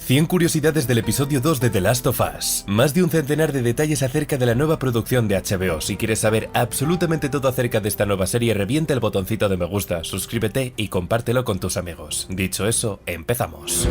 100 curiosidades del episodio 2 de The Last of Us. Más de un centenar de detalles acerca de la nueva producción de HBO. Si quieres saber absolutamente todo acerca de esta nueva serie, revienta el botoncito de me gusta, suscríbete y compártelo con tus amigos. Dicho eso, empezamos.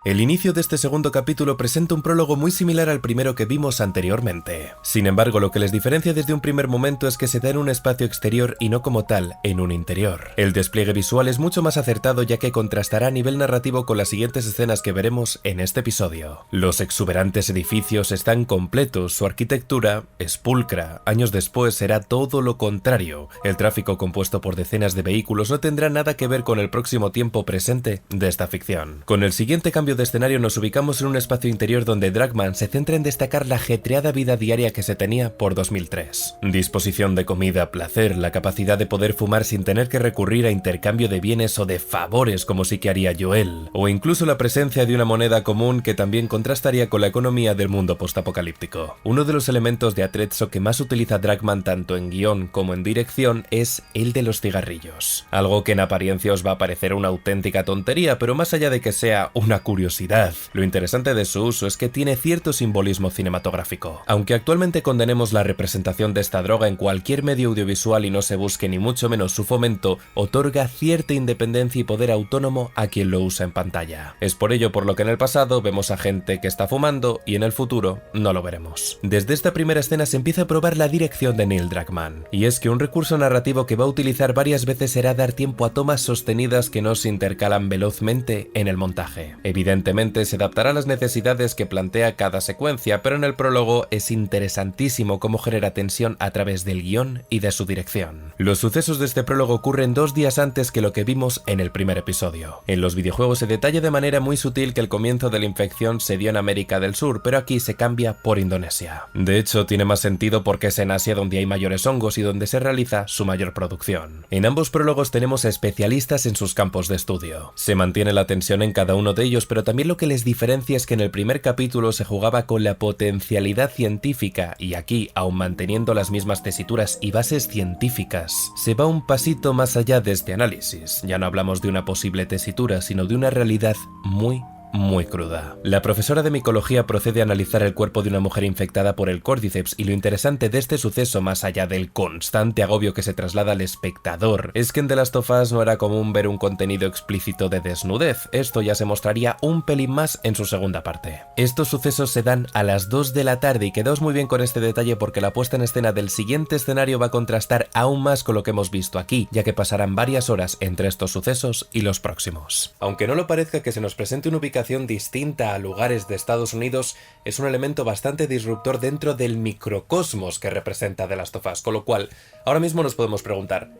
El inicio de este segundo capítulo presenta un prólogo muy similar al primero que vimos anteriormente. Sin embargo, lo que les diferencia desde un primer momento es que se da en un espacio exterior y no como tal, en un interior. El despliegue visual es mucho más acertado ya que contrastará a nivel narrativo con las siguientes escenas que veremos en este episodio. Los exuberantes edificios están completos, su arquitectura es pulcra. Años después será todo lo contrario. El tráfico compuesto por decenas de vehículos no tendrá nada que ver con el próximo tiempo presente de esta ficción. Con el siguiente cambio de escenario nos ubicamos en un espacio interior donde Druckmann se centra en destacar la ajetreada vida diaria que se tenía por 2003. Disposición de comida, placer, la capacidad de poder fumar sin tener que recurrir a intercambio de bienes o de favores como sí que haría Joel, o incluso la presencia de una moneda común que también contrastaría con la economía del mundo postapocalíptico. Uno de los elementos de atrezzo que más utiliza Druckmann tanto en guión como en dirección es el de los cigarrillos. Algo que en apariencia os va a parecer una auténtica tontería, pero más allá de que sea una curiosidad, lo interesante de su uso es que tiene cierto simbolismo cinematográfico. Aunque actualmente condenemos la representación de esta droga en cualquier medio audiovisual y no se busque ni mucho menos su fomento, otorga cierta independencia y poder autónomo a quien lo usa en pantalla. Es por ello por lo que en el pasado vemos a gente que está fumando y en el futuro no lo veremos. Desde esta primera escena se empieza a probar la dirección de Neil Druckmann, y es que un recurso narrativo que va a utilizar varias veces será dar tiempo a tomas sostenidas que no se intercalan velozmente en el montaje. Evidentemente se adaptará a las necesidades que plantea cada secuencia, pero en el prólogo es interesantísimo cómo genera tensión a través del guión y de su dirección. Los sucesos de este prólogo ocurren 2 días antes que lo que vimos en el primer episodio. En los videojuegos se detalla de manera muy sutil que el comienzo de la infección se dio en América del Sur, pero aquí se cambia por Indonesia. De hecho, tiene más sentido porque es en Asia donde hay mayores hongos y donde se realiza su mayor producción. En ambos prólogos tenemos a especialistas en sus campos de estudio. Se mantiene la tensión en cada uno de ellos, pero también lo que les diferencia es que en el primer capítulo se jugaba con la potencialidad científica y aquí, aun manteniendo las mismas tesituras y bases científicas, se va un pasito más allá de este análisis. Ya no hablamos de una posible tesitura, sino de una realidad muy cruda. La profesora de micología procede a analizar el cuerpo de una mujer infectada por el Cordyceps y lo interesante de este suceso, más allá del constante agobio que se traslada al espectador, es que en The Last of Us no era común ver un contenido explícito de desnudez. Esto ya se mostraría un pelín más en su segunda parte. Estos sucesos se dan a las 2 de la tarde y quedaos muy bien con este detalle porque la puesta en escena del siguiente escenario va a contrastar aún más con lo que hemos visto aquí, ya que pasarán varias horas entre estos sucesos y los próximos. Aunque no lo parezca que se nos presente una ubicación distinta a lugares de Estados Unidos, es un elemento bastante disruptor dentro del microcosmos que representa The Last of Us, con lo cual ahora mismo nos podemos preguntar,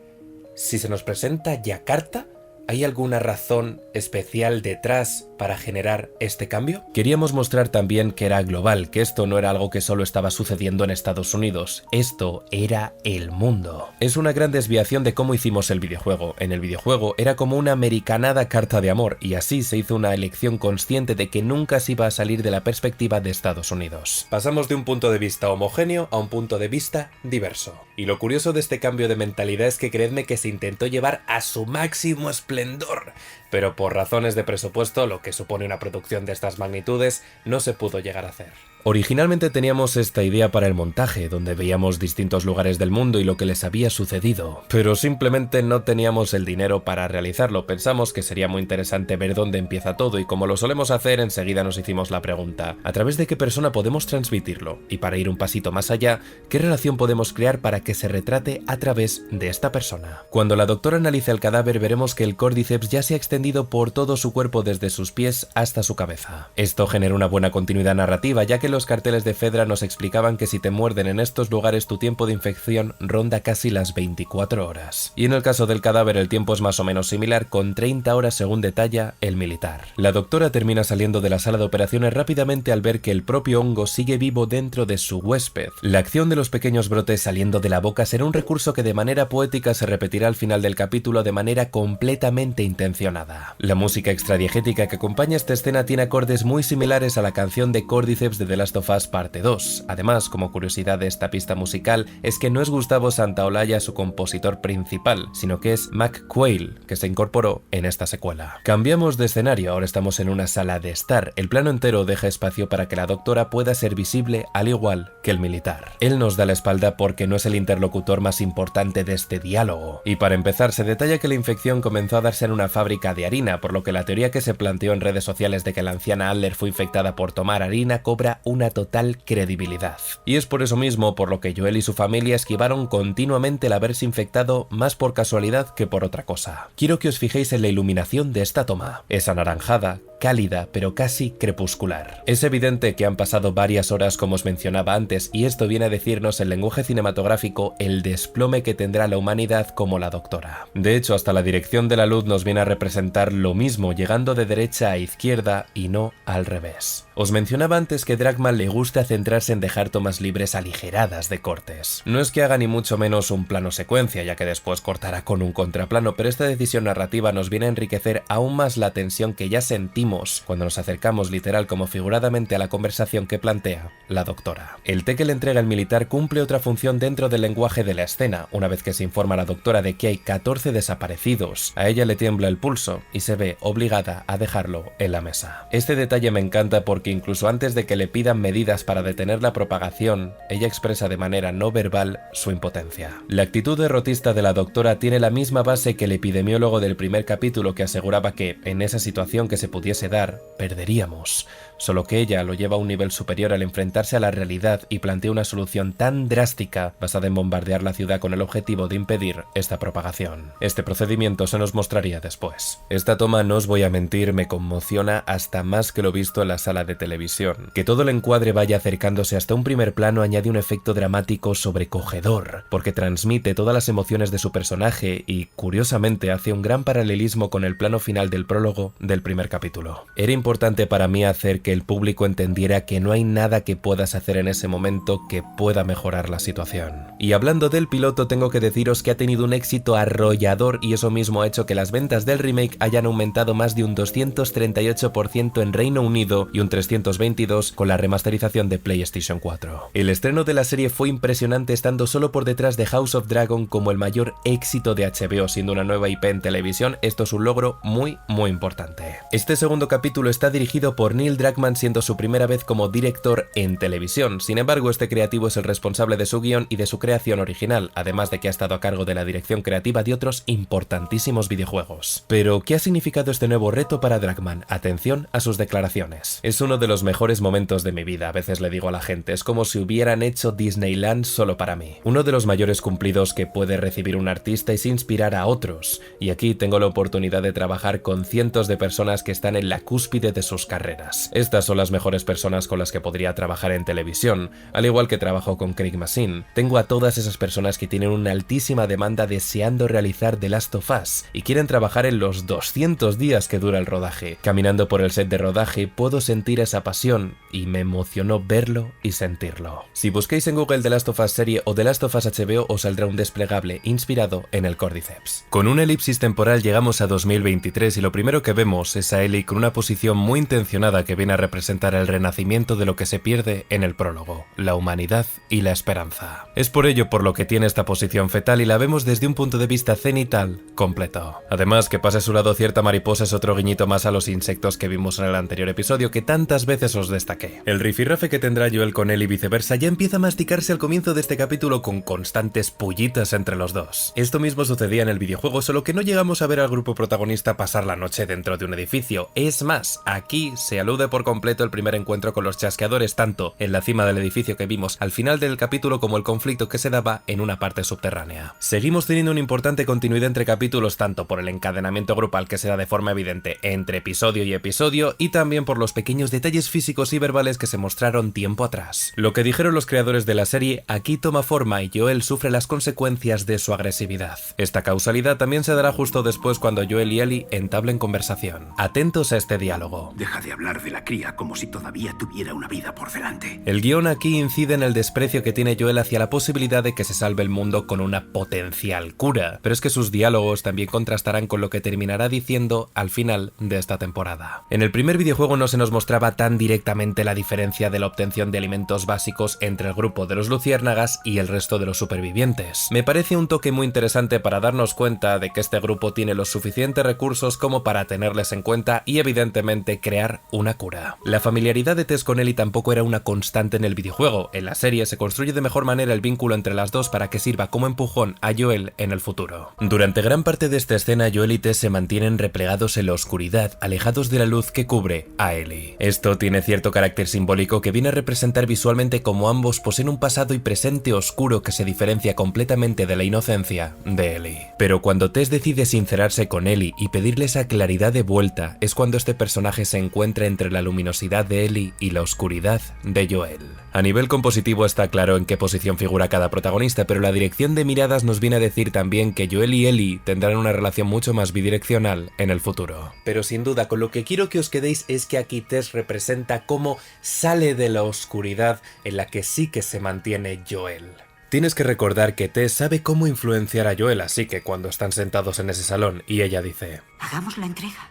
si se nos presenta Yakarta, ¿hay alguna razón especial detrás para generar este cambio? Queríamos mostrar también que era global, que esto no era algo que solo estaba sucediendo en Estados Unidos, esto era el mundo. Es una gran desviación de cómo hicimos el videojuego. En el videojuego era como una americanada carta de amor y así se hizo una elección consciente de que nunca se iba a salir de la perspectiva de Estados Unidos. Pasamos de un punto de vista homogéneo a un punto de vista diverso. Y lo curioso de este cambio de mentalidad es que creedme que se intentó llevar a su máximo esplendor, pero por razones de presupuesto, lo que supone una producción de estas magnitudes, no se pudo llegar a hacer. Originalmente teníamos esta idea para el montaje, donde veíamos distintos lugares del mundo y lo que les había sucedido, pero simplemente no teníamos el dinero para realizarlo. Pensamos que sería muy interesante ver dónde empieza todo y como lo solemos hacer, enseguida nos hicimos la pregunta, ¿a través de qué persona podemos transmitirlo? Y para ir un pasito más allá, ¿qué relación podemos crear para que se retrate a través de esta persona? Cuando la doctora analiza el cadáver veremos que el Cordyceps ya se ha extendido por todo su cuerpo desde sus pies hasta su cabeza. Esto genera una buena continuidad narrativa, ya que los carteles de Fedra nos explicaban que si te muerden en estos lugares tu tiempo de infección ronda casi las 24 horas. Y en el caso del cadáver el tiempo es más o menos similar, con 30 horas según detalla el militar. La doctora termina saliendo de la sala de operaciones rápidamente al ver que el propio hongo sigue vivo dentro de su huésped. La acción de los pequeños brotes saliendo de la boca será un recurso que de manera poética se repetirá al final del capítulo de manera completamente intencionada. La música extradiegética que acompaña esta escena tiene acordes muy similares a la canción de Cordyceps de The The Last of Us Parte 2. Además, como curiosidad de esta pista musical, es que no es Gustavo Santaolalla su compositor principal, sino que es Mac Quayle, que se incorporó en esta secuela. Cambiamos de escenario, ahora estamos en una sala de estar. El plano entero deja espacio para que la doctora pueda ser visible al igual que el militar. Él nos da la espalda porque no es el interlocutor más importante de este diálogo. Y para empezar, se detalla que la infección comenzó a darse en una fábrica de harina, por lo que la teoría que se planteó en redes sociales de que la anciana Adler fue infectada por tomar harina cobra una total credibilidad. Y es por eso mismo por lo que Joel y su familia esquivaron continuamente el haberse infectado más por casualidad que por otra cosa. Quiero que os fijéis en la iluminación de esta toma. Es anaranjada, cálida, pero casi crepuscular. Es evidente que han pasado varias horas, como os mencionaba antes, y esto viene a decirnos en lenguaje cinematográfico el desplome que tendrá la humanidad como la doctora. De hecho, hasta la dirección de la luz nos viene a representar lo mismo, llegando de derecha a izquierda y no al revés. Os mencionaba antes que Druckmann le gusta centrarse en dejar tomas libres aligeradas de cortes. No es que haga ni mucho menos un plano secuencia, ya que después cortará con un contraplano, pero esta decisión narrativa nos viene a enriquecer aún más la tensión que ya sentimos cuando nos acercamos literal como figuradamente a la conversación que plantea la doctora. El té que le entrega el militar cumple otra función dentro del lenguaje de la escena. Una vez que se informa a la doctora de que hay 14 desaparecidos, a ella le tiembla el pulso y se ve obligada a dejarlo en la mesa. Este detalle me encanta porque incluso antes de que le pidan medidas para detener la propagación, ella expresa de manera no verbal su impotencia. La actitud derrotista de la doctora tiene la misma base que el epidemiólogo del primer capítulo, que aseguraba que, en esa situación que se pudiese dar, perderíamos. Solo que ella lo lleva a un nivel superior al enfrentarse a la realidad y plantea una solución tan drástica basada en bombardear la ciudad con el objetivo de impedir esta propagación. Este procedimiento se nos mostraría después. Esta toma, no os voy a mentir, me conmociona hasta más que lo visto en la sala de televisión. Que todo el encuadre vaya acercándose hasta un primer plano añade un efecto dramático sobrecogedor, porque transmite todas las emociones de su personaje y, curiosamente, hace un gran paralelismo con el plano final del prólogo del primer capítulo. Era importante para mí hacer que el público entendiera que no hay nada que puedas hacer en ese momento que pueda mejorar la situación. Y hablando del piloto, tengo que deciros que ha tenido un éxito arrollador y eso mismo ha hecho que las ventas del remake hayan aumentado más de un 238% en Reino Unido y un 322% con la remasterización de PlayStation 4. El estreno de la serie fue impresionante, estando solo por detrás de House of Dragon como el mayor éxito de HBO, siendo una nueva IP en televisión. Esto es un logro muy importante. Este segundo capítulo está dirigido por Neil Druckmann, siendo su primera vez como director en televisión. Sin embargo, este creativo es el responsable de su guión y de su creación original, además de que ha estado a cargo de la dirección creativa de otros importantísimos videojuegos. Pero, ¿qué ha significado este nuevo reto para Druckmann? Atención a sus declaraciones. Es uno de los mejores momentos de mi vida, a veces le digo a la gente, es como si hubieran hecho Disneyland solo para mí. Uno de los mayores cumplidos que puede recibir un artista es inspirar a otros, y aquí tengo la oportunidad de trabajar con cientos de personas que están en la cúspide de sus carreras. Estas son las mejores personas con las que podría trabajar en televisión, al igual que trabajo con Craig Mazin. Tengo a todas esas personas que tienen una altísima demanda deseando realizar The Last of Us y quieren trabajar en los 200 días que dura el rodaje. Caminando por el set de rodaje puedo sentir esa pasión y me emocionó verlo y sentirlo. Si busquéis en Google The Last of Us serie o The Last of Us HBO os saldrá un desplegable inspirado en el Cordyceps. Con una elipsis temporal llegamos a 2023 y lo primero que vemos es a Ellie con una posición muy intencionada que viene a representar el renacimiento de lo que se pierde en el prólogo, la humanidad y la esperanza. Es por ello por lo que tiene esta posición fetal y la vemos desde un punto de vista cenital completo. Además, que pase a su lado cierta mariposa es otro guiñito más a los insectos que vimos en el anterior episodio que tantas veces os destaqué. El rifirrafe que tendrá Joel con él y viceversa ya empieza a masticarse al comienzo de este capítulo con constantes pullitas entre los dos. Esto mismo sucedía en el videojuego, solo que no llegamos a ver al grupo protagonista pasar la noche dentro de un edificio. Es más, aquí se alude por completo el primer encuentro con los chasqueadores, tanto en la cima del edificio que vimos al final del capítulo como el conflicto que se daba en una parte subterránea. Seguimos teniendo una importante continuidad entre capítulos, tanto por el encadenamiento grupal que se da de forma evidente entre episodio y episodio y también por los pequeños detalles físicos y verbales que se mostraron tiempo atrás. Lo que dijeron los creadores de la serie aquí toma forma y Joel sufre las consecuencias de su agresividad. Esta causalidad también se dará justo después cuando Joel y Ellie entablen conversación. Atentos a este diálogo. Deja de hablar de la crisis tecnología como si todavía tuviera una vida por delante. El guión aquí incide en el desprecio que tiene Joel hacia la posibilidad de que se salve el mundo con una potencial cura, pero es que sus diálogos también contrastarán con lo que terminará diciendo al final de esta temporada. En el primer videojuego no se nos mostraba tan directamente la diferencia de la obtención de alimentos básicos entre el grupo de los luciérnagas y el resto de los supervivientes. Me parece un toque muy interesante para darnos cuenta de que este grupo tiene los suficientes recursos como para tenerles en cuenta y evidentemente crear una cura. La familiaridad de Tess con Ellie tampoco era una constante en el videojuego. En la serie se construye de mejor manera el vínculo entre las dos para que sirva como empujón a Joel en el futuro. Durante gran parte de esta escena, Joel y Tess se mantienen replegados en la oscuridad, alejados de la luz que cubre a Ellie. Esto tiene cierto carácter simbólico que viene a representar visualmente como ambos poseen un pasado y presente oscuro que se diferencia completamente de la inocencia de Ellie. Pero cuando Tess decide sincerarse con Ellie y pedirle esa claridad de vuelta, es cuando este personaje se encuentra entre la luminosidad de Ellie y la oscuridad de Joel. A nivel compositivo está claro en qué posición figura cada protagonista, pero la dirección de miradas nos viene a decir también que Joel y Ellie tendrán una relación mucho más bidireccional en el futuro. Pero sin duda, con lo que quiero que os quedéis es que aquí Tess representa cómo sale de la oscuridad en la que sí que se mantiene Joel. Tienes que recordar que Tess sabe cómo influenciar a Joel, así que cuando están sentados en ese salón y ella dice: hagamos la entrega.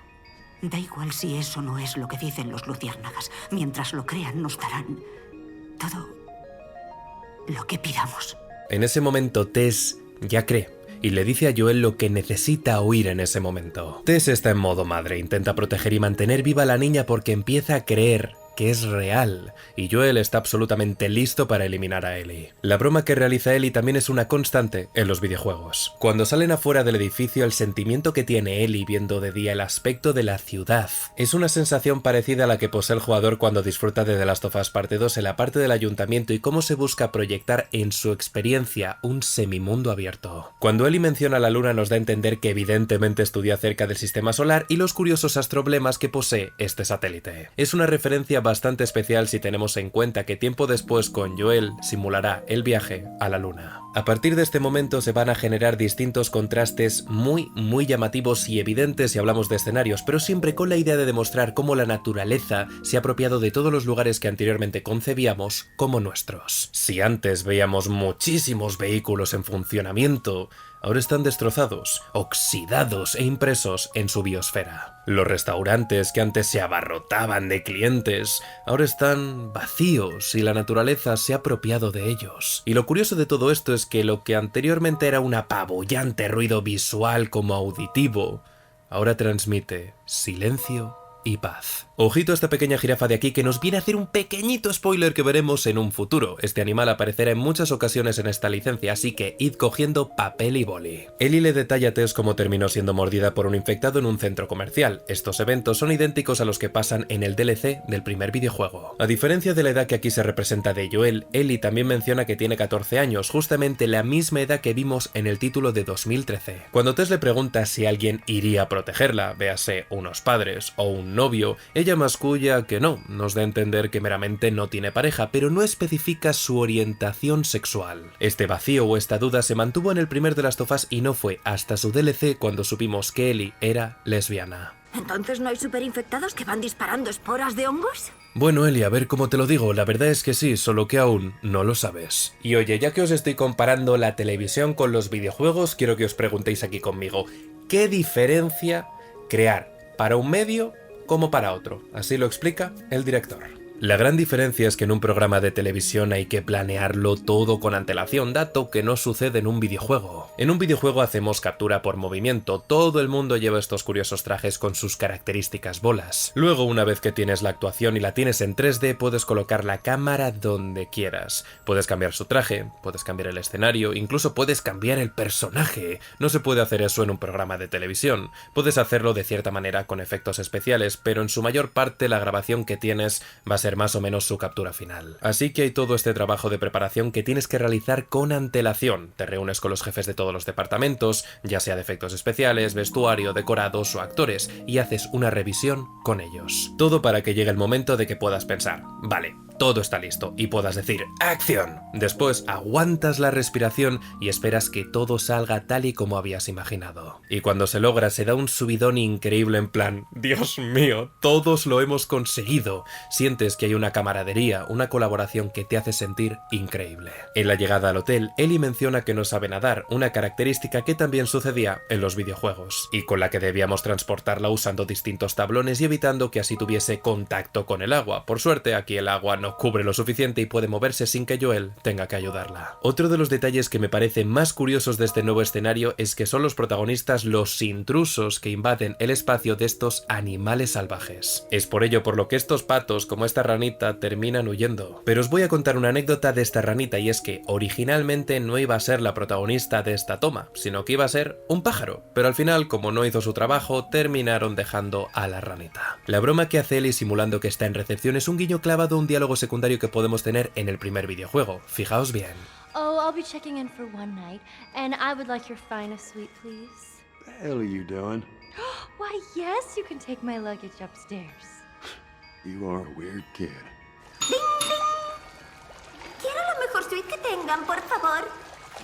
Da igual si eso no es lo que dicen los luciérnagas. Mientras lo crean, nos darán todo lo que pidamos. En ese momento Tess ya cree y le dice a Joel lo que necesita oír en ese momento. Tess está en modo madre, intenta proteger y mantener viva a la niña porque empieza a creer que es real, y Joel está absolutamente listo para eliminar a Ellie. La broma que realiza Ellie también es una constante en los videojuegos. Cuando salen afuera del edificio, el sentimiento que tiene Ellie viendo de día el aspecto de la ciudad es una sensación parecida a la que posee el jugador cuando disfruta de The Last of Us Parte 2 en la parte del ayuntamiento y cómo se busca proyectar en su experiencia un semimundo abierto. Cuando Ellie menciona la luna nos da a entender que evidentemente estudia acerca del sistema solar y los curiosos astroblemas que posee este satélite. Es una referencia bastante especial si tenemos en cuenta que tiempo después con Joel simulará el viaje a la luna. A partir de este momento se van a generar distintos contrastes muy llamativos y evidentes si hablamos de escenarios, pero siempre con la idea de demostrar cómo la naturaleza se ha apropiado de todos los lugares que anteriormente concebíamos como nuestros. Si antes veíamos muchísimos vehículos en funcionamiento, ahora están destrozados, oxidados e impresos en su biosfera. Los restaurantes que antes se abarrotaban de clientes, ahora están vacíos y la naturaleza se ha apropiado de ellos. Y lo curioso de todo esto es que lo que anteriormente era un apabullante ruido visual como auditivo, ahora transmite silencio y paz. Ojito a esta pequeña jirafa de aquí que nos viene a hacer un pequeñito spoiler que veremos en un futuro. Este animal aparecerá en muchas ocasiones en esta licencia, así que id cogiendo papel y boli. Ellie le detalla a Tess cómo terminó siendo mordida por un infectado en un centro comercial. Estos eventos son idénticos a los que pasan en el DLC del primer videojuego. A diferencia de la edad que aquí se representa de Joel, Ellie también menciona que tiene 14 años, justamente la misma edad que vimos en el título de 2013. Cuando Tess le pregunta si alguien iría a protegerla, véase unos padres o un novio, ella masculla que no, nos da a entender que meramente no tiene pareja, pero no especifica su orientación sexual. Este vacío o esta duda se mantuvo en el primer The Last of Us y no fue hasta su DLC cuando supimos que Ellie era lesbiana. ¿Entonces no hay superinfectados que van disparando esporas de hongos? Bueno, Ellie, a ver cómo te lo digo, la verdad es que sí, solo que aún no lo sabes. Y oye, ya que os estoy comparando la televisión con los videojuegos, quiero que os preguntéis aquí conmigo, ¿qué diferencia crear para un medio como para otro? Así lo explica el director. La gran diferencia es que en un programa de televisión hay que planearlo todo con antelación, dato que no sucede en un videojuego. En un videojuego hacemos captura por movimiento, todo el mundo lleva estos curiosos trajes con sus características bolas. Luego, una vez que tienes la actuación y la tienes en 3D, puedes colocar la cámara donde quieras. Puedes cambiar su traje, puedes cambiar el escenario, incluso puedes cambiar el personaje. No se puede hacer eso en un programa de televisión. Puedes hacerlo de cierta manera con efectos especiales, pero en su mayor parte la grabación que tienes va a ser más o menos su captura final. Así que hay todo este trabajo de preparación que tienes que realizar con antelación. Te reúnes con los jefes de todos los departamentos, ya sea de efectos especiales, vestuario, decorados o actores, y haces una revisión con ellos. Todo para que llegue el momento de que puedas pensar, vale, todo está listo y puedas decir ¡acción! Después aguantas la respiración y esperas que todo salga tal y como habías imaginado. Y cuando se logra se da un subidón increíble en plan ¡Dios mío! ¡Todos lo hemos conseguido! Sientes que hay una camaradería, una colaboración que te hace sentir increíble. En la llegada al hotel, Ellie menciona que no sabe nadar, una característica que también sucedía en los videojuegos, y con la que debíamos transportarla usando distintos tablones y evitando que así tuviese contacto con el agua. Por suerte, aquí el agua no cubre lo suficiente y puede moverse sin que Joel tenga que ayudarla. Otro de los detalles que me parecen más curiosos de este nuevo escenario es que son los protagonistas los intrusos que invaden el espacio de estos animales salvajes. Es por ello por lo que estos patos, como esta ranita, terminan huyendo. Pero os voy a contar una anécdota de esta ranita, y es que originalmente no iba a ser la protagonista de esta toma, sino que iba a ser un pájaro, pero al final, como no hizo su trabajo, terminaron dejando a la ranita. La broma que hace Ellie simulando que está en recepción es un guiño clavado a un diálogo secundario que podemos tener en el primer videojuego. Fijaos bien. Oh, I'll be checking in for one night, and I would like your finest suite, please. What the hell are you doing? Why, yes, you can take my luggage upstairs. You are a weird kid. Quiero la mejor suite que tengan, por favor.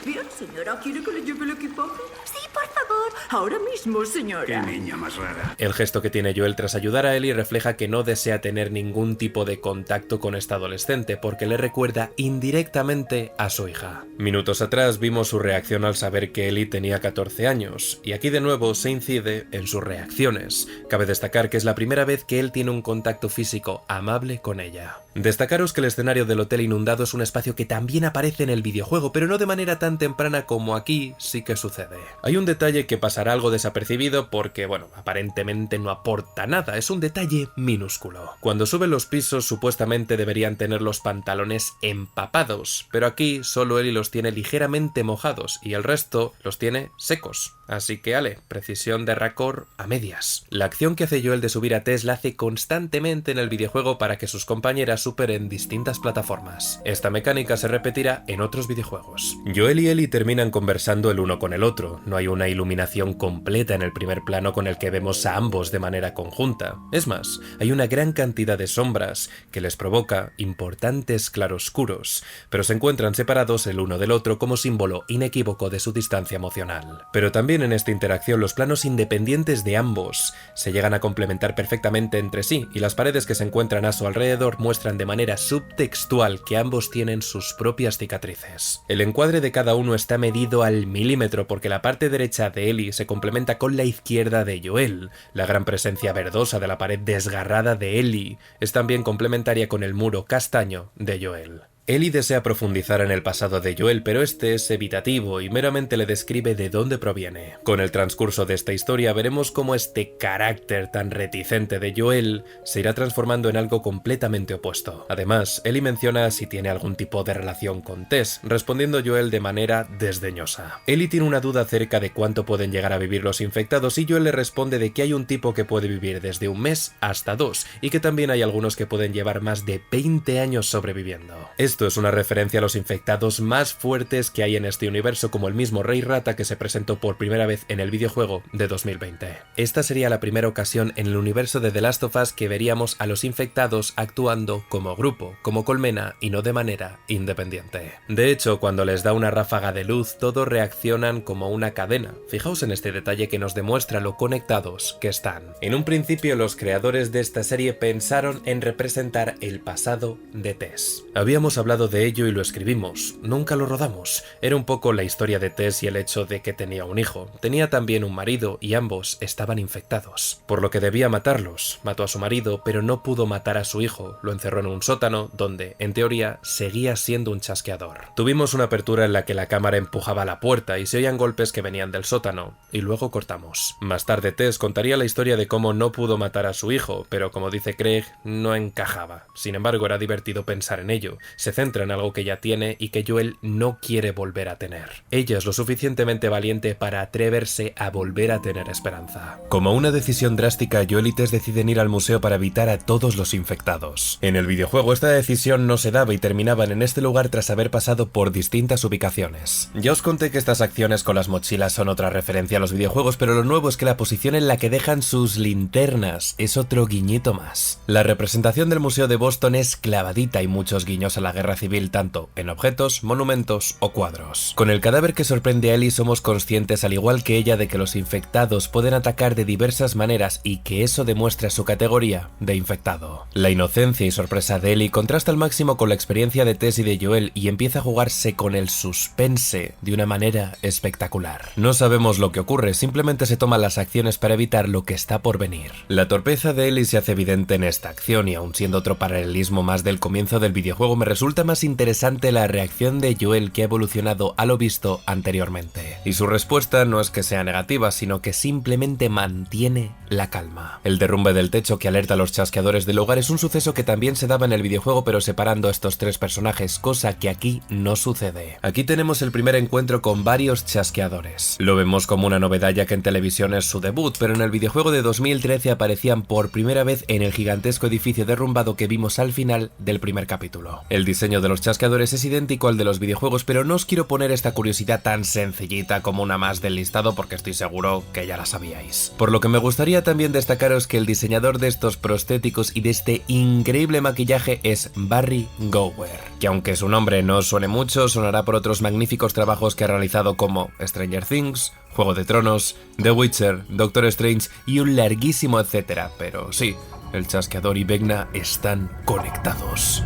Bien, señora, ¿quiere que le lleve el equipaje? Sí, por favor. Ahora mismo, ¡Qué señora. niña más rara! El gesto que tiene Joel tras ayudar a Ellie refleja que no desea tener ningún tipo de contacto con esta adolescente porque le recuerda indirectamente a su hija. Minutos atrás vimos su reacción al saber que Ellie tenía 14 años, y aquí de nuevo se incide en sus reacciones. Cabe destacar que es la primera vez que él tiene un contacto físico amable con ella. Destacaros que el escenario del hotel inundado es un espacio que también aparece en el videojuego, pero no de manera tan temprana como aquí sí que sucede. Hay un detalle que pasará algo desapercibido porque, bueno, aparentemente no aporta nada, es un detalle minúsculo. Cuando suben los pisos supuestamente deberían tener los pantalones empapados, pero aquí solo Ellie los tiene ligeramente mojados y el resto los tiene secos. Así que ale, precisión de raccord a medias. La acción que hace Joel de subir a Tess la hace constantemente en el videojuego para que sus compañeras superen distintas plataformas. Esta mecánica se repetirá en otros videojuegos. Joel y Ellie terminan conversando el uno con el otro, no hay una iluminación completa en el primer plano con el que vemos a ambos de manera conjunta. Es más, hay una gran cantidad de sombras que les provoca importantes claroscuros, pero se encuentran separados el uno del otro como símbolo inequívoco de su distancia emocional. Pero también en esta interacción los planos independientes de ambos se llegan a complementar perfectamente entre sí y las paredes que se encuentran a su alrededor muestran de manera subtextual que ambos tienen sus propias cicatrices. El encuadre de cada uno está medido al milímetro porque la parte derecha de Ellie se complementa con la izquierda de Joel. La gran presencia verdosa de la pared desgarrada de Ellie es también complementaria con el muro castaño de Joel. Ellie desea profundizar en el pasado de Joel, pero este es evitativo y meramente le describe de dónde proviene. Con el transcurso de esta historia veremos cómo este carácter tan reticente de Joel se irá transformando en algo completamente opuesto. Además, Ellie menciona si tiene algún tipo de relación con Tess, respondiendo Joel de manera desdeñosa. Ellie tiene una duda acerca de cuánto pueden llegar a vivir los infectados y Joel le responde de que hay un tipo que puede vivir desde un mes hasta 2 y que también hay algunos que pueden llevar más de 20 años sobreviviendo. Esto es una referencia a los infectados más fuertes que hay en este universo, como el mismo Rey Rata que se presentó por primera vez en el videojuego de 2020. Esta sería la primera ocasión en el universo de The Last of Us que veríamos a los infectados actuando como grupo, como colmena y no de manera independiente. De hecho, cuando les da una ráfaga de luz, todos reaccionan como una cadena. Fijaos en este detalle que nos demuestra lo conectados que están. En un principio, los creadores de esta serie pensaron en representar el pasado de Tess. Habíamos hablado de ello y lo escribimos, nunca lo rodamos. Era un poco la historia de Tess y el hecho de que tenía un hijo. Tenía también un marido y ambos estaban infectados, por lo que debía matarlos. Mató a su marido, pero no pudo matar a su hijo. Lo encerró en un sótano donde, en teoría, seguía siendo un chasqueador. Tuvimos una apertura en la que la cámara empujaba la puerta y se oían golpes que venían del sótano, y luego cortamos. Más tarde Tess contaría la historia de cómo no pudo matar a su hijo, pero como dice Craig, no encajaba. Sin embargo, era divertido pensar en ello. Se centra en algo que ya tiene y que Joel no quiere volver a tener. Ella es lo suficientemente valiente para atreverse a volver a tener esperanza. Como una decisión drástica, Joel y Tess deciden ir al museo para evitar a todos los infectados. En el videojuego esta decisión no se daba y terminaban en este lugar tras haber pasado por distintas ubicaciones. Ya os conté que estas acciones con las mochilas son otra referencia a los videojuegos, pero lo nuevo es que la posición en la que dejan sus linternas es otro guiñito más. La representación del Museo de Boston es clavadita y muchos guiños a la guerra civil tanto en objetos, monumentos o cuadros. Con el cadáver que sorprende a Ellie somos conscientes al igual que ella de que los infectados pueden atacar de diversas maneras y que eso demuestra su categoría de infectado. La inocencia y sorpresa de Ellie contrasta al máximo con la experiencia de Tess y de Joel y empieza a jugarse con el suspense de una manera espectacular. No sabemos lo que ocurre, simplemente se toman las acciones para evitar lo que está por venir. La torpeza de Ellie se hace evidente en esta acción y aun siendo otro paralelismo más del comienzo del videojuego me resulta más interesante la reacción de Joel que ha evolucionado a lo visto anteriormente. Y su respuesta no es que sea negativa, sino que simplemente mantiene la calma. El derrumbe del techo que alerta a los chasqueadores del lugar es un suceso que también se daba en el videojuego pero separando a estos tres personajes, cosa que aquí no sucede. Aquí tenemos el primer encuentro con varios chasqueadores. Lo vemos como una novedad ya que en televisión es su debut, pero en el videojuego de 2013 aparecían por primera vez en el gigantesco edificio derrumbado que vimos al final del primer capítulo. El diseño de los chasqueadores es idéntico al de los videojuegos, pero no os quiero poner esta curiosidad tan sencillita como una más del listado porque estoy seguro que ya la sabíais. Por lo que me gustaría también destacaros que el diseñador de estos prostéticos y de este increíble maquillaje es Barry Gower, que aunque su nombre no suene mucho, sonará por otros magníficos trabajos que ha realizado como Stranger Things, Juego de Tronos, The Witcher, Doctor Strange y un larguísimo etcétera, pero sí, el chasqueador y Vecna están conectados.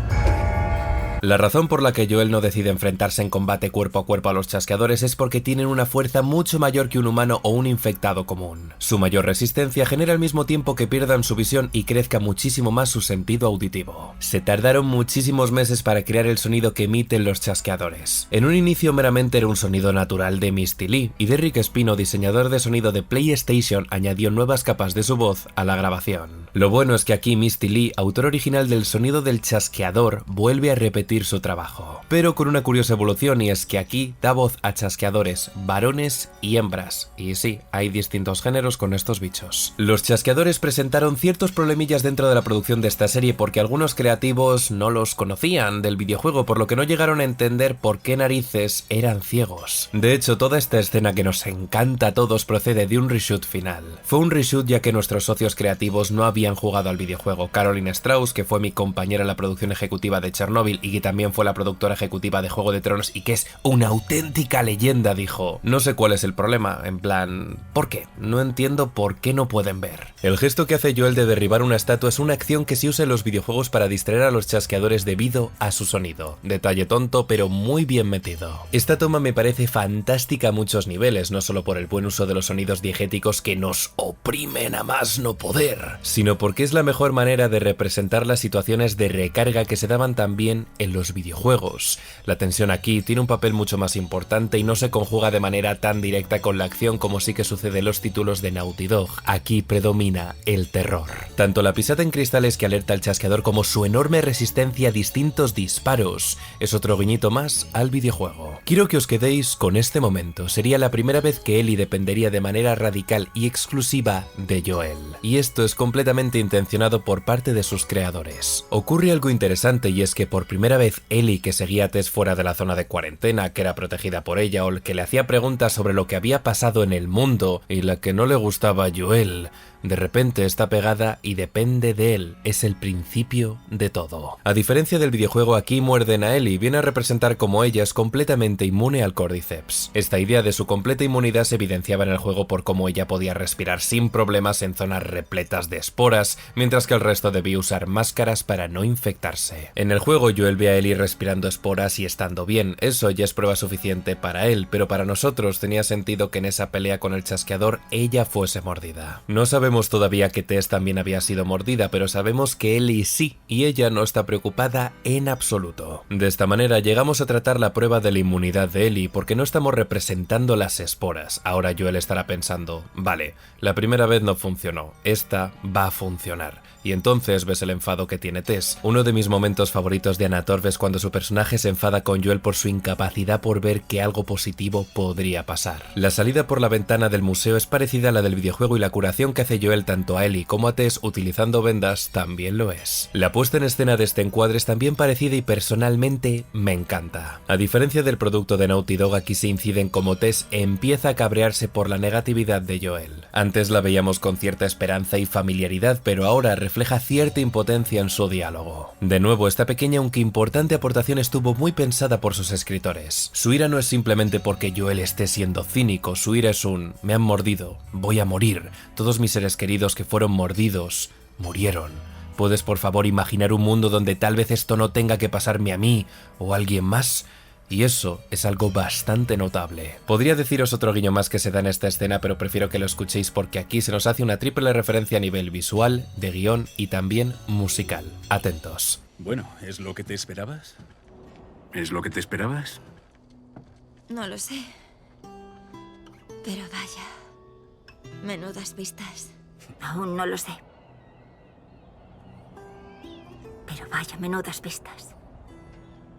La razón por la que Joel no decide enfrentarse en combate cuerpo a cuerpo a los chasqueadores es porque tienen una fuerza mucho mayor que un humano o un infectado común. Su mayor resistencia genera al mismo tiempo que pierdan su visión y crezca muchísimo más su sentido auditivo. Se tardaron muchísimos meses para crear el sonido que emiten los chasqueadores. En un inicio meramente era un sonido natural de Misty Lee, y Derrick Espino, diseñador de sonido de PlayStation, añadió nuevas capas de su voz a la grabación. Lo bueno es que aquí Misty Lee, autor original del sonido del chasqueador, vuelve a repetir su trabajo, pero con una curiosa evolución, y es que aquí da voz a chasqueadores varones y hembras, y sí, hay distintos géneros con estos bichos. Los chasqueadores presentaron ciertos problemillas dentro de la producción de esta serie porque algunos creativos no los conocían del videojuego, por lo que no llegaron a entender por qué narices eran ciegos. De hecho, toda esta escena que nos encanta a todos procede de un reshoot final. Fue un reshoot ya que nuestros socios creativos no habían jugado al videojuego. Caroline Strauss, que fue mi compañera en la producción ejecutiva de Chernobyl y que también fue la productora ejecutiva de Juego de Tronos y que es una auténtica leyenda, dijo: no sé cuál es el problema, en plan, ¿por qué? No entiendo por qué no pueden ver. El gesto que hace Joel de derribar una estatua es una acción que se usa en los videojuegos para distraer a los chasqueadores debido a su sonido. Detalle tonto pero muy bien metido. Esta toma me parece fantástica a muchos niveles, no solo por el buen uso de los sonidos diegéticos que nos oprimen a más no poder, sino porque es la mejor manera de representar las situaciones de recarga que se daban también en los videojuegos. La tensión aquí tiene un papel mucho más importante y no se conjuga de manera tan directa con la acción como sí que sucede en los títulos de Naughty Dog. Aquí predomina el terror. Tanto la pisada en cristales que alerta al chasqueador como su enorme resistencia a distintos disparos es otro guiñito más al videojuego. Quiero que os quedéis con este momento. Sería la primera vez que Ellie dependería de manera radical y exclusiva de Joel. Y esto es completamente intencionado por parte de sus creadores. Ocurre algo interesante y es que por primera vez Ellie, que seguía a Tess fuera de la zona de cuarentena, que era protegida por ella, o que le hacía preguntas sobre lo que había pasado en el mundo y la que no le gustaba a Joel, de repente está pegada y depende de él. Es el principio de todo. A diferencia del videojuego, aquí muerden a Ellie, viene a representar como ella es completamente inmune al Cordyceps. Esta idea de su completa inmunidad se evidenciaba en el juego por cómo ella podía respirar sin problemas en zonas repletas de esporas, mientras que el resto debía usar máscaras para no infectarse. En el juego Joel ve a Ellie respirando esporas y estando bien, eso ya es prueba suficiente para él, pero para nosotros tenía sentido que en esa pelea con el chasqueador ella fuese mordida. No sabemos todavía que Tess también había sido mordida, pero sabemos que Ellie sí, y ella no está preocupada en absoluto. De esta manera llegamos a tratar la prueba de la inmunidad de Ellie, porque no estamos representando las esporas. Ahora Joel estará pensando, vale, la primera vez no funcionó, esta va a funcionar. y entonces ves el enfado que tiene Tess. Uno de mis momentos favoritos de Anna Torv es cuando su personaje se enfada con Joel por su incapacidad por ver que algo positivo podría pasar. La salida por la ventana del museo es parecida a la del videojuego y la curación que hace Joel tanto a Ellie como a Tess utilizando vendas también lo es. La puesta en escena de este encuadre es también parecida y personalmente me encanta. A diferencia del producto de Naughty Dog, aquí se incide en cómo Tess empieza a cabrearse por la negatividad de Joel. Antes la veíamos con cierta esperanza y familiaridad, pero ahora refleja cierta impotencia en su diálogo. De nuevo, esta pequeña aunque importante aportación estuvo muy pensada por sus escritores. Su ira no es simplemente porque Joel esté siendo cínico, su ira es un me han mordido, voy a morir, todos mis seres queridos que fueron mordidos, murieron. ¿Puedes por favor imaginar un mundo donde tal vez esto no tenga que pasarme a mí o a alguien más? Y eso es algo bastante notable. Podría deciros otro guiño más que se da en esta escena, pero prefiero que lo escuchéis porque aquí se nos hace una triple referencia a nivel visual, de guión y también musical. Atentos. Bueno, ¿es lo que te esperabas? ¿Es lo que te esperabas? No lo sé. Pero vaya. Menudas vistas. Aún no lo sé. Pero vaya, menudas vistas.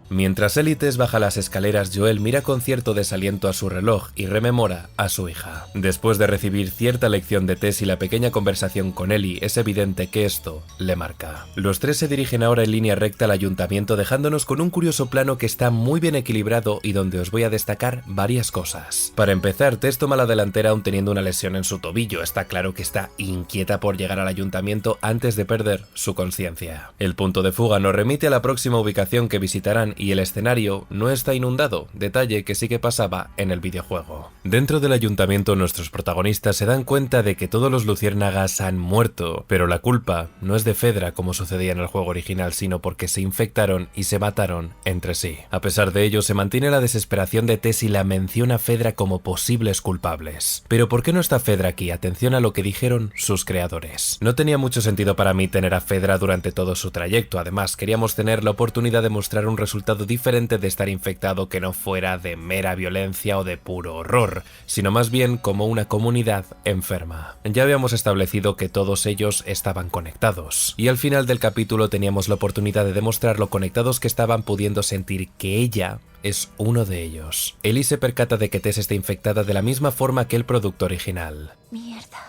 Mientras Ellie y Tess baja las escaleras, Joel mira con cierto desaliento a su reloj y rememora a su hija. Después de recibir cierta lección de Tess y la pequeña conversación con Ellie, es evidente que esto le marca. Los tres se dirigen ahora en línea recta al ayuntamiento, dejándonos con un curioso plano que está muy bien equilibrado y donde os voy a destacar varias cosas. Para empezar, Tess toma la delantera aún teniendo una lesión en su tobillo. Está claro que está inquieta por llegar al ayuntamiento antes de perder su conciencia. El punto de fuga nos remite a la próxima ubicación que visitarán y el escenario no está inundado, detalle que sí que pasaba en el videojuego. Dentro del ayuntamiento nuestros protagonistas se dan cuenta de que todos los luciérnagas han muerto, pero la culpa no es de Fedra como sucedía en el juego original, sino porque se infectaron y se mataron entre sí. A pesar de ello, se mantiene la desesperación de Tess y la mención a Fedra como posibles culpables. Pero ¿por qué no está Fedra aquí? Atención a lo que dijeron sus creadores. No tenía mucho sentido para mí tener a Fedra durante todo su trayecto, además queríamos tener la oportunidad de mostrar un resultado diferente de estar infectado que no fuera de mera violencia o de puro horror, sino más bien como una comunidad enferma. Ya habíamos establecido que todos ellos estaban conectados, y al final del capítulo teníamos la oportunidad de demostrar lo conectados que estaban, pudiendo sentir que ella es uno de ellos. Ellie se percata de que Tess está infectada de la misma forma que el producto original. Mierda.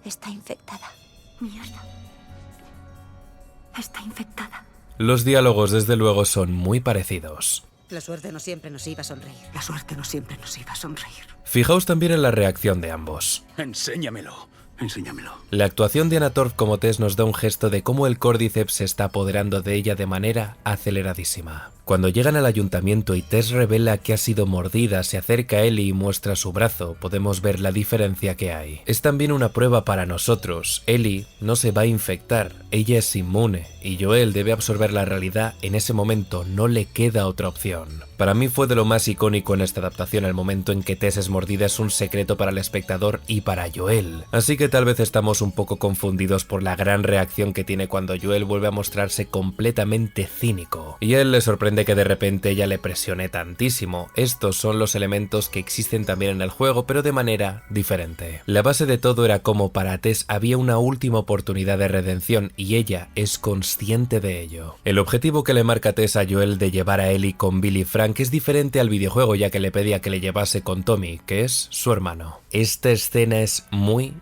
Está infectada. Mierda. Está infectada. Los diálogos desde luego son muy parecidos. La suerte no siempre nos iba a sonreír. La suerte no siempre nos iba a sonreír. Fijaos también en la reacción de ambos. Enséñamelo. Enséñamelo. La actuación de Anna Torv como Tess nos da un gesto de cómo el Cordyceps se está apoderando de ella de manera aceleradísima. Cuando llegan al ayuntamiento y Tess revela que ha sido mordida, se acerca a Ellie y muestra su brazo, podemos ver la diferencia que hay. Es también una prueba para nosotros. Ellie no se va a infectar, ella es inmune, y Joel debe absorber la realidad en ese momento, no le queda otra opción. Para mí fue de lo más icónico en esta adaptación. El momento en que Tess es mordida es un secreto para el espectador y para Joel, así que tal vez estamos un poco confundidos por la gran reacción que tiene cuando Joel vuelve a mostrarse completamente cínico, y a él le sorprende que de repente ella le presione tantísimo. Estos son los elementos que existen también en el juego, pero de manera diferente. La base de todo era como para Tess había una última oportunidad de redención y ella es consciente de ello. El objetivo que le marca Tess a Joel de llevar a Ellie con Billy Frank es diferente al videojuego, ya que le pedía que le llevase con Tommy, que es su hermano. Esta escena es muy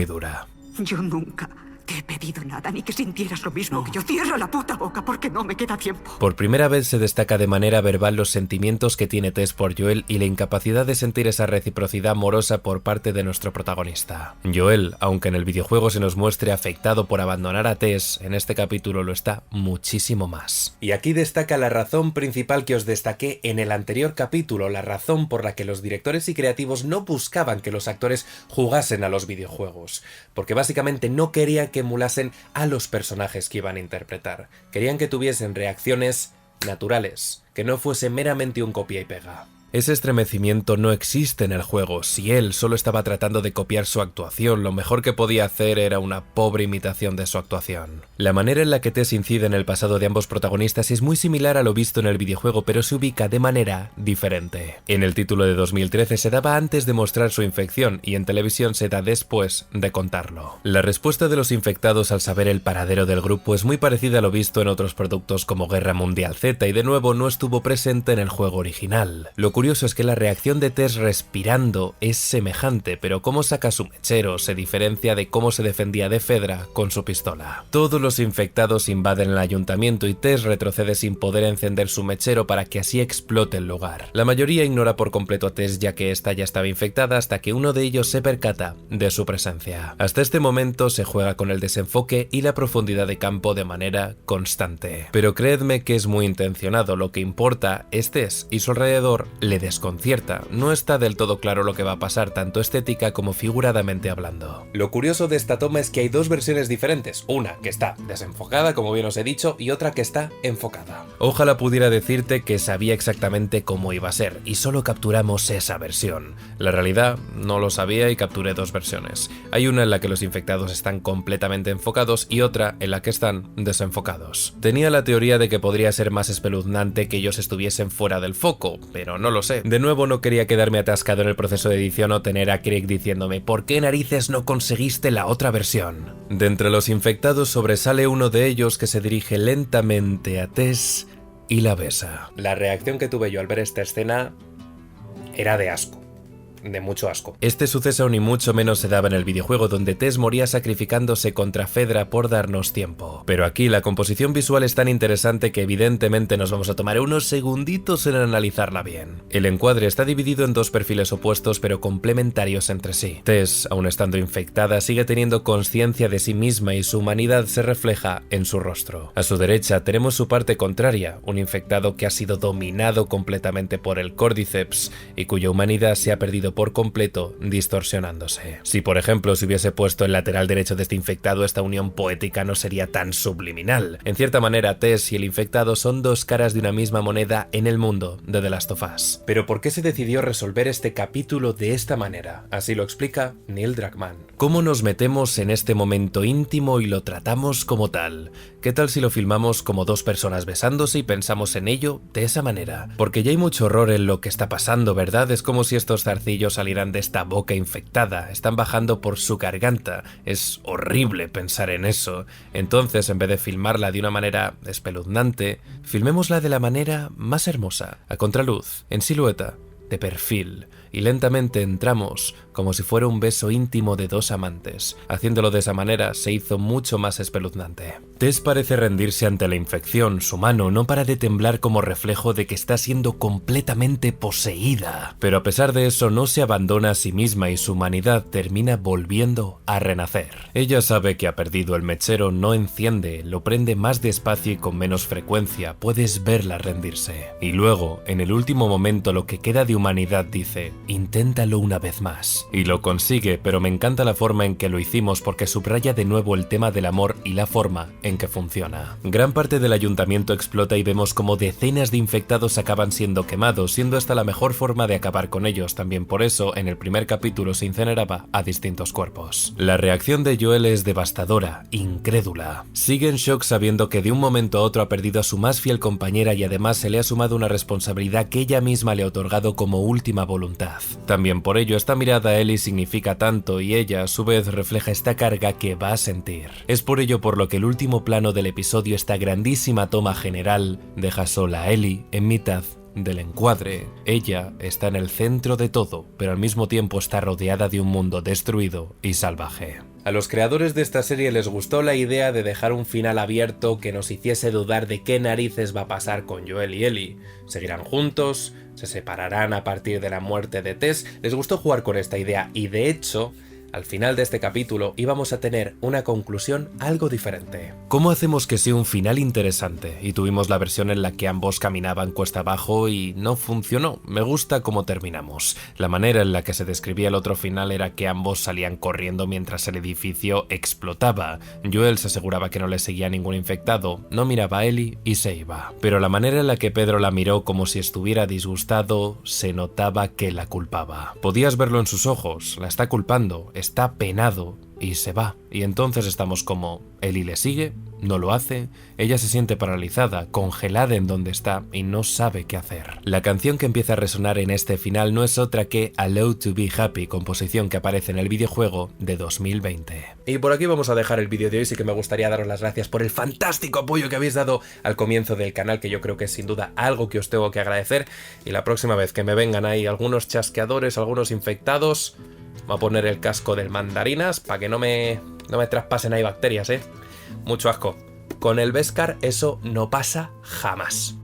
dura. Yo nunca te he pedido nada, ni que sintieras lo mismo que yo. Cierra la puta boca porque no me queda tiempo. Por primera vez se destaca de manera verbal los sentimientos que tiene Tess por Joel y la incapacidad de sentir esa reciprocidad amorosa por parte de nuestro protagonista. Joel, aunque en el videojuego se nos muestre afectado por abandonar a Tess, en este capítulo lo está muchísimo más. Y aquí destaca la razón principal que os destaqué en el anterior capítulo, la razón por la que los directores y creativos no buscaban que los actores jugasen a los videojuegos, porque básicamente no querían que emulasen a los personajes que iban a interpretar. Querían que tuviesen reacciones naturales, que no fuese meramente un copia y pega. Ese estremecimiento no existe en el juego. Si él solo estaba tratando de copiar su actuación, lo mejor que podía hacer era una pobre imitación de su actuación. La manera en la que Tess incide en el pasado de ambos protagonistas es muy similar a lo visto en el videojuego, pero se ubica de manera diferente. En el título de 2013 se daba antes de mostrar su infección y en televisión se da después de contarlo. La respuesta de los infectados al saber el paradero del grupo es muy parecida a lo visto en otros productos como Guerra Mundial Z y de nuevo no estuvo presente en el juego original. Lo curioso es que la reacción de Tess respirando es semejante, pero cómo saca su mechero se diferencia de cómo se defendía de Fedra con su pistola. Todos los infectados invaden el ayuntamiento y Tess retrocede sin poder encender su mechero para que así explote el lugar. La mayoría ignora por completo a Tess ya que esta ya estaba infectada hasta que uno de ellos se percata de su presencia. Hasta este momento se juega con el desenfoque y la profundidad de campo de manera constante. Pero creedme que es muy intencionado, lo que importa es Tess y su alrededor le desconcierta. No está del todo claro lo que va a pasar tanto estética como figuradamente hablando. Lo curioso de esta toma es que hay dos versiones diferentes, una que está desenfocada como bien os he dicho y otra que está enfocada. Ojalá pudiera decirte que sabía exactamente cómo iba a ser y solo capturamos esa versión. La realidad no lo sabía y capturé dos versiones. Hay una en la que los infectados están completamente enfocados y otra en la que están desenfocados. Tenía la teoría de que podría ser más espeluznante que ellos estuviesen fuera del foco, pero no lo sé. De nuevo no quería quedarme atascado en el proceso de edición o tener a Craig diciéndome ¿por qué narices no conseguiste la otra versión? De entre los infectados sobresale uno de ellos que se dirige lentamente a Tess y la besa. La reacción que tuve yo al ver esta escena era de asco. De mucho asco. Este suceso ni mucho menos se daba en el videojuego donde Tess moría sacrificándose contra Fedra por darnos tiempo. Pero aquí la composición visual es tan interesante que evidentemente nos vamos a tomar unos segunditos en analizarla bien. El encuadre está dividido en dos perfiles opuestos pero complementarios entre sí. Tess, aun estando infectada, sigue teniendo conciencia de sí misma y su humanidad se refleja en su rostro. A su derecha tenemos su parte contraria, un infectado que ha sido dominado completamente por el Cordyceps y cuya humanidad se ha perdido por completo, distorsionándose. Si por ejemplo se hubiese puesto el lateral derecho de este infectado, esta unión poética no sería tan subliminal. En cierta manera, Tess y el infectado son dos caras de una misma moneda en el mundo de The Last of Us. Pero ¿por qué se decidió resolver este capítulo de esta manera? Así lo explica Neil Druckmann. ¿Cómo nos metemos en este momento íntimo y lo tratamos como tal? ¿Qué tal si lo filmamos como dos personas besándose y pensamos en ello de esa manera? Porque ya hay mucho horror en lo que está pasando, ¿verdad? Es como si estos zarcillos salieran de esta boca infectada, están bajando por su garganta. Es horrible pensar en eso. Entonces, en vez de filmarla de una manera espeluznante, filmémosla de la manera más hermosa, a contraluz, en silueta, de perfil, y lentamente entramos como si fuera un beso íntimo de dos amantes. Haciéndolo de esa manera se hizo mucho más espeluznante. Tess parece rendirse ante la infección, su mano no para de temblar como reflejo de que está siendo completamente poseída. Pero a pesar de eso no se abandona a sí misma y su humanidad termina volviendo a renacer. Ella sabe que ha perdido el mechero, no enciende, lo prende más despacio y con menos frecuencia, puedes verla rendirse. Y luego, en el último momento lo que queda de humanidad dice, inténtalo una vez más. Y lo consigue, pero me encanta la forma en que lo hicimos porque subraya de nuevo el tema del amor y la forma en que funciona. Gran parte del ayuntamiento explota y vemos como decenas de infectados acaban siendo quemados, siendo esta la mejor forma de acabar con ellos. También por eso, en el primer capítulo se incineraba a distintos cuerpos. La reacción de Joel es devastadora, incrédula. Sigue en shock sabiendo que de un momento a otro ha perdido a su más fiel compañera y además se le ha sumado una responsabilidad que ella misma le ha otorgado como última voluntad. También por ello esta mirada a Ellie significa tanto y ella a su vez refleja esta carga que va a sentir. Es por ello por lo que el último plano del episodio, esta grandísima toma general, deja sola a Ellie en mitad del encuadre. Ella está en el centro de todo, pero al mismo tiempo está rodeada de un mundo destruido y salvaje. A los creadores de esta serie les gustó la idea de dejar un final abierto que nos hiciese dudar de qué narices va a pasar con Joel y Ellie. ¿Seguirán juntos? ¿Se separarán a partir de la muerte de Tess? Les gustó jugar con esta idea y de hecho Al final de este capítulo íbamos a tener una conclusión algo diferente. ¿Cómo hacemos que sea un final interesante? Y tuvimos la versión en la que ambos caminaban cuesta abajo y no funcionó. Me gusta cómo terminamos. La manera en la que se describía el otro final era que ambos salían corriendo mientras el edificio explotaba. Joel se aseguraba que no le seguía ningún infectado, no miraba a Ellie y se iba. Pero la manera en la que Pedro la miró como si estuviera disgustado, se notaba que la culpaba. Podías verlo en sus ojos, la está culpando, está penado y se va. Y entonces estamos como, Ellie le sigue, no lo hace, ella se siente paralizada, congelada en donde está y no sabe qué hacer. La canción que empieza a resonar en este final no es otra que Allowed to Be Happy, composición que aparece en el videojuego de 2020. Y por aquí vamos a dejar el vídeo de hoy. Sí que me gustaría daros las gracias por el fantástico apoyo que habéis dado al comienzo del canal, que yo creo que es sin duda algo que os tengo que agradecer, y la próxima vez que me vengan ahí algunos chasqueadores, algunos infectados, voy a poner el casco del mandarinas para que no me traspasen ahí bacterias, Mucho asco. Con el Beskar eso no pasa jamás.